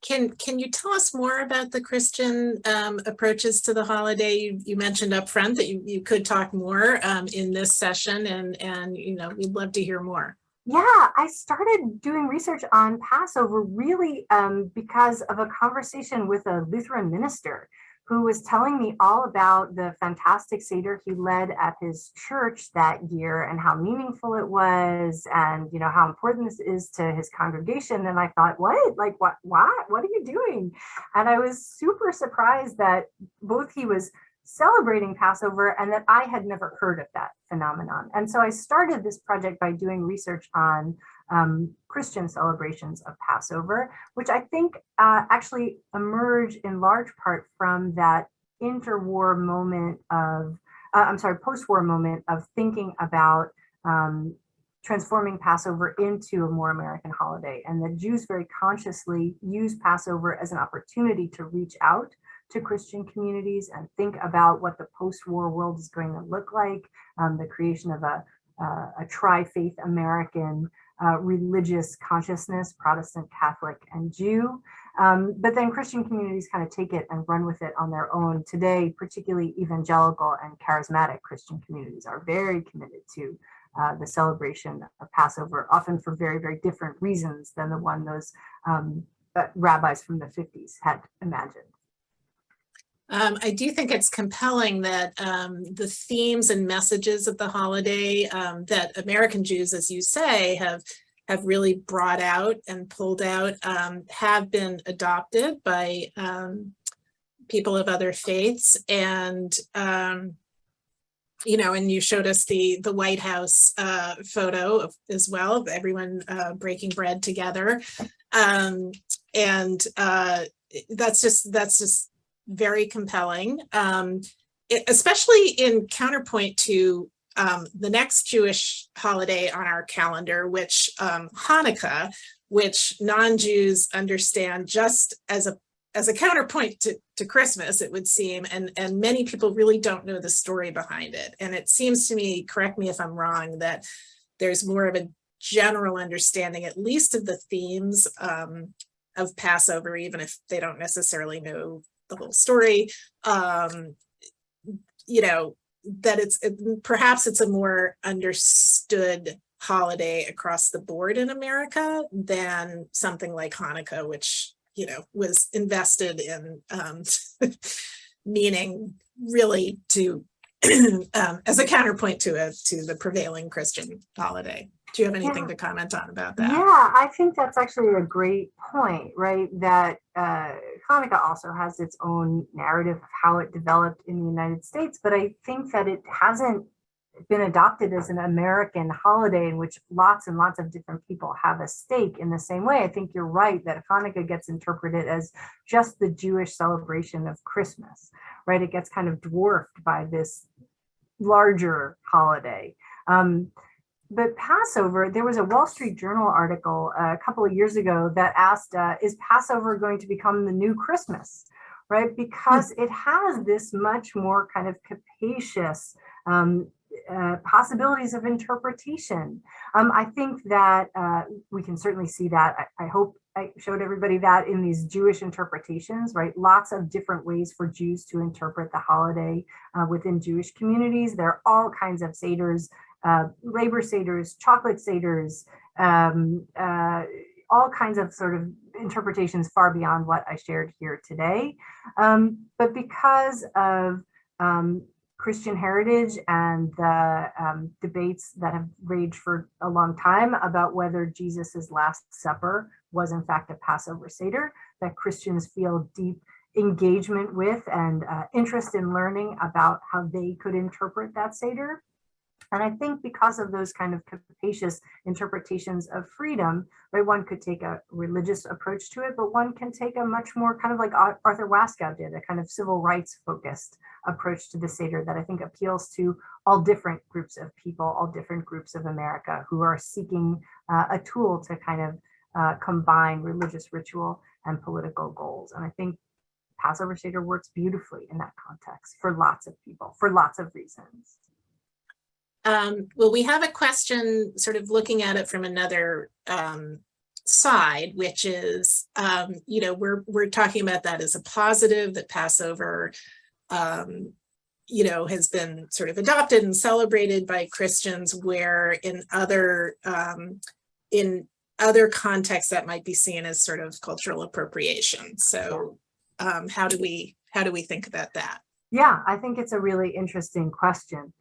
Can you tell us more about the Christian approaches to the holiday? You mentioned up front that you could talk more in this session, and we'd love to hear more. Yeah, I started doing research on Passover really because of a conversation with a Lutheran minister who was telling me all about the fantastic Seder he led at his church that year and how meaningful it was, and how important this is to his congregation. And I thought, what? Like, what are you doing? And I was super surprised that both he was celebrating Passover and that I had never heard of that phenomenon. And so I started this project by doing research on Christian celebrations of Passover, which I think actually emerged in large part from that interwar moment of, post-war moment of thinking about transforming Passover into a more American holiday. And the Jews very consciously use Passover as an opportunity to reach out to Christian communities and think about what the post-war world is going to look like, the creation of a tri-faith American religious consciousness, Protestant, Catholic, and Jew. But then Christian communities kind of take it and run with it on their own. Today, particularly evangelical and charismatic Christian communities are very committed to the celebration of Passover, often for very, very different reasons than the one those rabbis from the 50s had imagined. I do think it's compelling that the themes and messages of the holiday that American Jews, as you say, have really brought out and pulled out have been adopted by people of other faiths. And and you showed us the White House photo as well of everyone breaking bread together, and that's just very compelling, especially in counterpoint to the next Jewish holiday on our calendar, which Hanukkah, which non-Jews understand just as a counterpoint to Christmas, it would seem, and many people really don't know the story behind it. And it seems to me, correct me if I'm wrong, that there's more of a general understanding, at least of the themes of Passover, even if they don't necessarily know the whole story, that perhaps it's a more understood holiday across the board in America than something like Hanukkah, which was invested in meaning really to as a counterpoint to the prevailing Christian holiday. Do you have anything to comment on about that? Yeah, I think that's actually a great point, right? That Hanukkah also has its own narrative of how it developed in the United States, but I think that it hasn't been adopted as an American holiday in which lots and lots of different people have a stake in the same way. I think you're right that Hanukkah gets interpreted as just the Jewish celebration of Christmas, right? It gets kind of dwarfed by this larger holiday. But Passover, there was a Wall Street Journal article a couple of years ago that asked, is Passover going to become the new Christmas, right? Because it has this much more kind of capacious possibilities of interpretation. I think that we can certainly see that. I hope I showed everybody that in these Jewish interpretations, right? Lots of different ways for Jews to interpret the holiday within Jewish communities. There are all kinds of seders, labor seders, chocolate seders, all kinds of sort of interpretations far beyond what I shared here today. But because of Christian heritage and the debates that have raged for a long time about whether Jesus's Last Supper was in fact a Passover Seder, that Christians feel deep engagement with and interest in learning about how they could interpret that Seder. And I think because of those kind of capacious interpretations of freedom, right, one could take a religious approach to it, but one can take a much more kind of like Arthur Waskow did, a kind of civil rights focused approach to the Seder that I think appeals to all different groups of people, all different groups of America who are seeking a tool to kind of combine religious ritual and political goals. And I think Passover Seder works beautifully in that context for lots of people, for lots of reasons. Well, we have a question sort of looking at it from another side, which is, we're talking about that as a positive, that Passover, has been sort of adopted and celebrated by Christians, where in other contexts that might be seen as sort of cultural appropriation. So how do we think about that? Yeah, I think it's a really interesting question.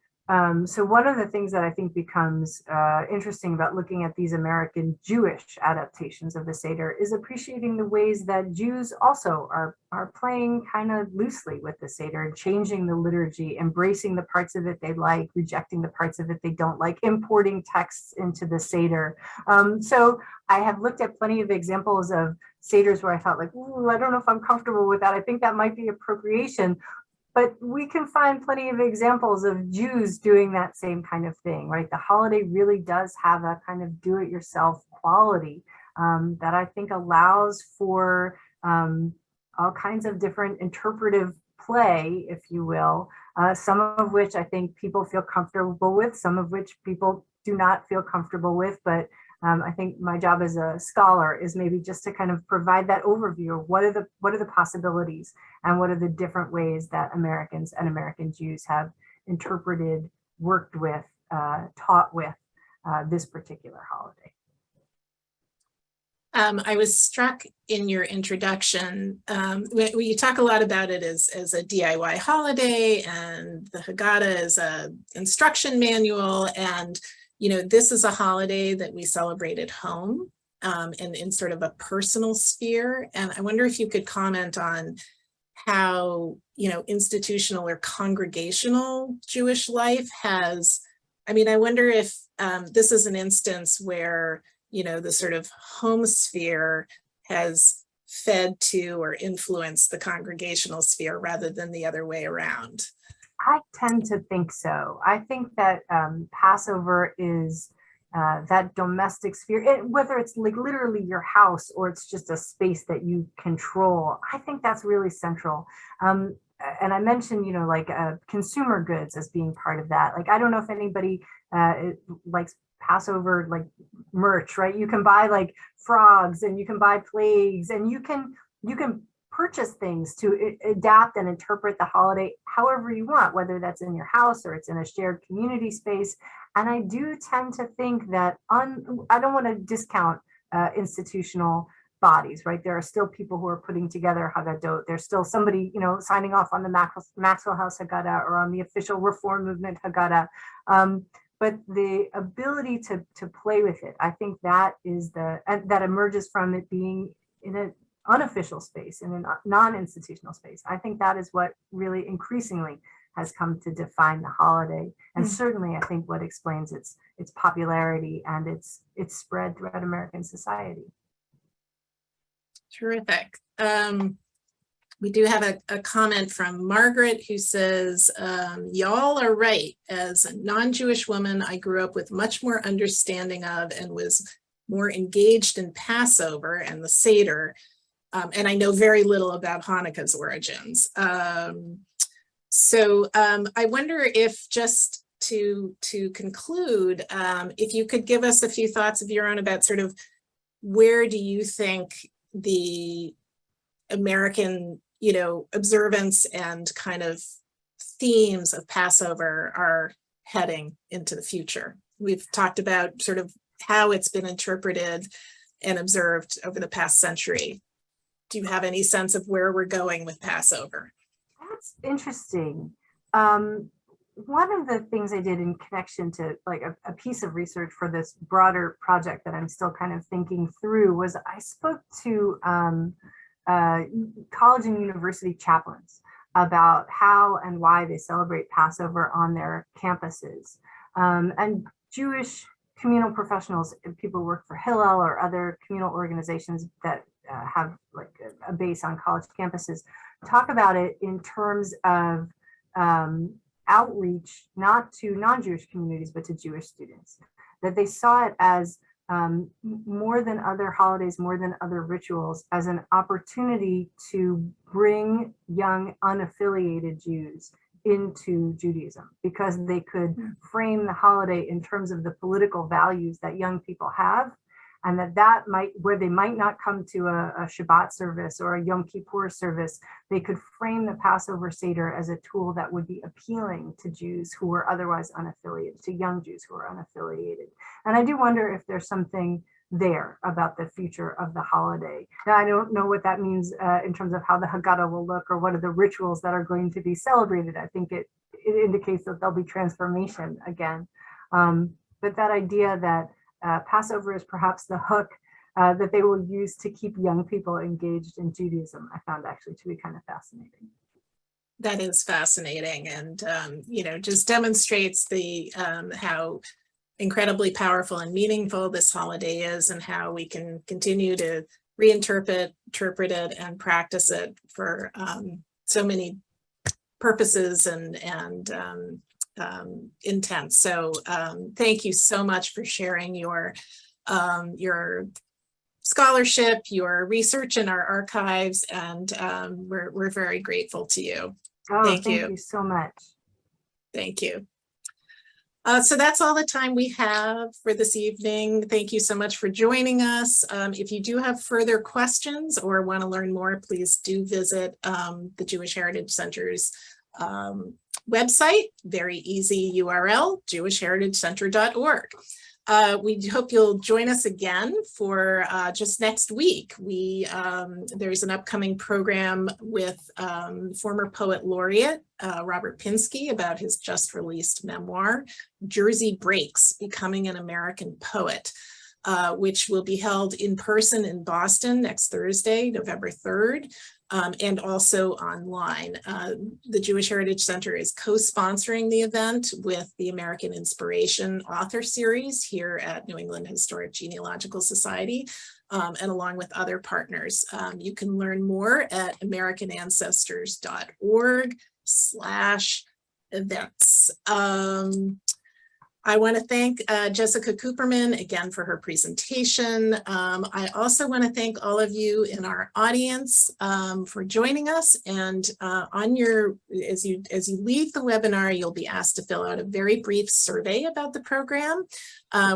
So one of the things that I think becomes interesting about looking at these American Jewish adaptations of the Seder is appreciating the ways that Jews also are playing kind of loosely with the Seder and changing the liturgy, embracing the parts of it they like, rejecting the parts of it they don't like, importing texts into the Seder. So I have looked at plenty of examples of Seders where I thought like, ooh, I don't know if I'm comfortable with that. I think that might be appropriation. But we can find plenty of examples of Jews doing that same kind of thing, right? The holiday really does have a kind of do-it-yourself quality that I think allows for all kinds of different interpretive play, if you will, some of which I think people feel comfortable with, some of which people do not feel comfortable with, but I think my job as a scholar is maybe just to kind of provide that overview of what are the possibilities and what are the different ways that Americans and American Jews have interpreted, worked with, taught with this particular holiday. I was struck in your introduction, you talk a lot about it as a DIY holiday, and the Haggadah as an instruction manual, and this is a holiday that we celebrate at home and in sort of a personal sphere. And I wonder if you could comment on how, institutional or congregational Jewish life has, I wonder if this is an instance where, the sort of home sphere has fed to or influenced the congregational sphere rather than the other way around. I tend to think so. I think that Passover is that domestic sphere, whether it's like literally your house or it's just a space that you control. I think that's really central. And I mentioned, consumer goods as being part of that. Like, I don't know if anybody likes Passover like merch, right? You can buy like frogs and you can buy plagues and you can purchase things to adapt and interpret the holiday however you want, whether that's in your house or it's in a shared community space. And I do tend to think that I don't want to discount institutional bodies, right? There are still people who are putting together haggadot. There's still somebody, signing off on the Maxwell House Haggadah or on the official Reform Movement Haggadah. But the ability to play with it, I think that is that emerges from it being in an unofficial space, in a non-institutional space. I think that is what really increasingly has come to define the holiday, and certainly I think what explains its popularity and its spread throughout American society. Terrific. We do have a comment from Margaret who says, y'all are right. As a non-Jewish woman, I grew up with much more understanding of and was more engaged in Passover and the Seder. And I know very little about Hanukkah's origins. So I wonder if, just to conclude, if you could give us a few thoughts of your own about sort of where do you think the American, observance and kind of themes of Passover are heading into the future. We've talked about sort of how it's been interpreted and observed over the past century. Do you have any sense of where we're going with Passover? That's interesting. one of the things I did in connection to like a piece of research for this broader project that I'm still kind of thinking through was I spoke to college and university chaplains about how and why they celebrate Passover on their campuses. And Jewish communal professionals, people who work for Hillel or other communal organizations that have like a base on college campuses, talk about it in terms of outreach, not to non-Jewish communities, but to Jewish students, that they saw it as more than other holidays, more than other rituals, as an opportunity to bring young unaffiliated Jews into Judaism, because they could frame the holiday in terms of the political values that young people have, and that might, where they might not come to a Shabbat service or a Yom Kippur service, they could frame the Passover seder as a tool that would be appealing to Jews who were otherwise unaffiliated, to young Jews who are unaffiliated. And I do wonder if there's something there about the future of the holiday. Now, I don't know what that means in terms of how the haggadah will look or what are the rituals that are going to be celebrated. I think it indicates that there'll be transformation again. But that idea that Passover is perhaps the hook that they will use to keep young people engaged in Judaism, I found actually to be kind of fascinating. That is fascinating, and just demonstrates the how incredibly powerful and meaningful this holiday is, and how we can continue to reinterpret, interpret it, and practice it for so many purposes and intent. So thank you so much for sharing your scholarship, your research in our archives, and we're very grateful to you. Oh, thank you so much. Thank you. So that's all the time we have for this evening. Thank you so much for joining us. If you do have further questions or want to learn more, please do visit the Jewish Heritage Center's website, very easy URL, jewishheritagecenter.org. We hope you'll join us again for just next week. There's an upcoming program with former poet laureate Robert Pinsky about his just released memoir, Jersey Breaks, Becoming an American Poet, which will be held in person in Boston next Thursday, November 3rd. And also online. The Jewish Heritage Center is co-sponsoring the event with the American Inspiration Author Series here at New England Historic Genealogical Society, and along with other partners. You can learn more at americanancestors.org/events. I want to thank Jessica Cooperman again for her presentation. I also want to thank all of you in our audience for joining us. And as you leave the webinar, you'll be asked to fill out a very brief survey about the program.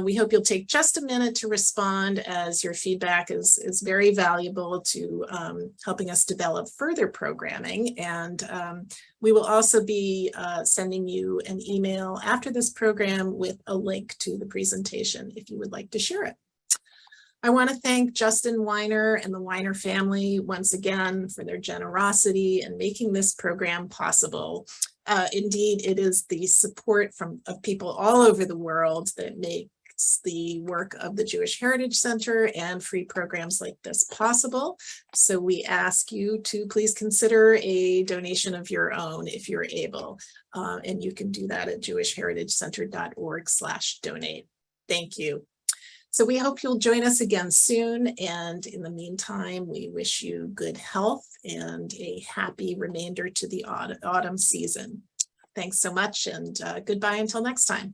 We hope you'll take just a minute to respond, as your feedback is very valuable to helping us develop further programming. And we will also be sending you an email after this program with a link to the presentation if you would like to share it. I want to thank Justin Wyner and the Wyner family once again for their generosity in making this program possible. Indeed, it is the support of people all over the world that makes the work of the Jewish Heritage Center and free programs like this possible. So we ask you to please consider a donation of your own if you're able. And you can do that at jewishheritagecenter.org/donate. Thank you. So we hope you'll join us again soon. And in the meantime, we wish you good health and a happy remainder to the autumn season. Thanks so much, and goodbye until next time.